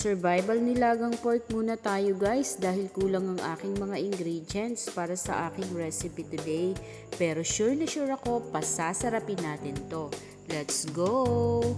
Survival nilagang pork muna tayo guys dahil kulang ang aking mga ingredients para sa aking recipe today. Pero sure na sure ako, pasasarapin natin to. Let's go!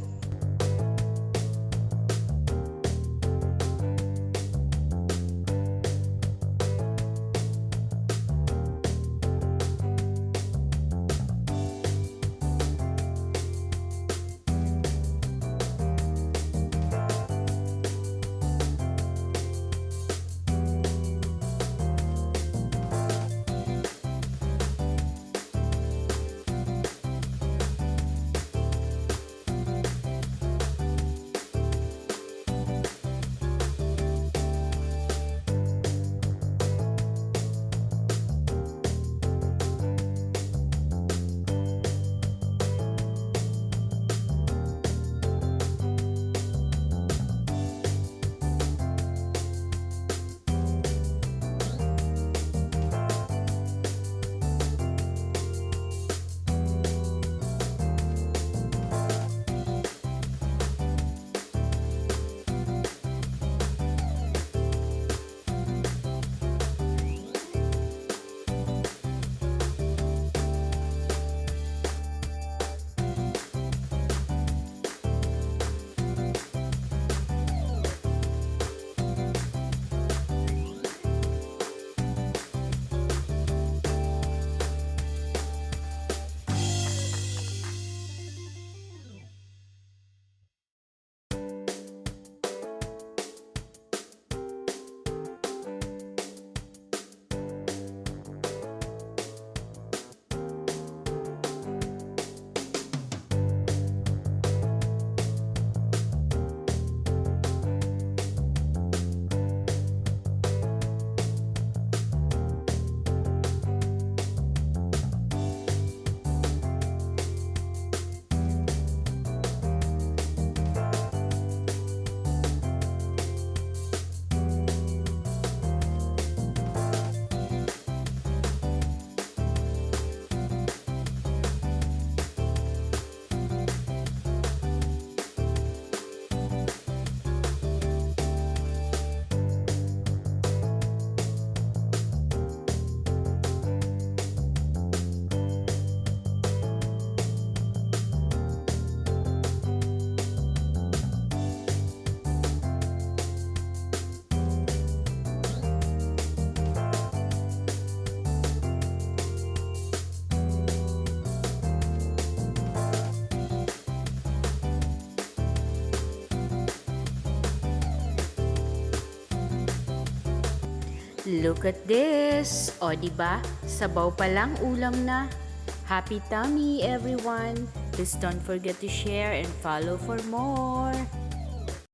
Look at this! O diba? Sabaw pa lang ulam na. Happy tummy everyone! Please don't forget to share and follow for more.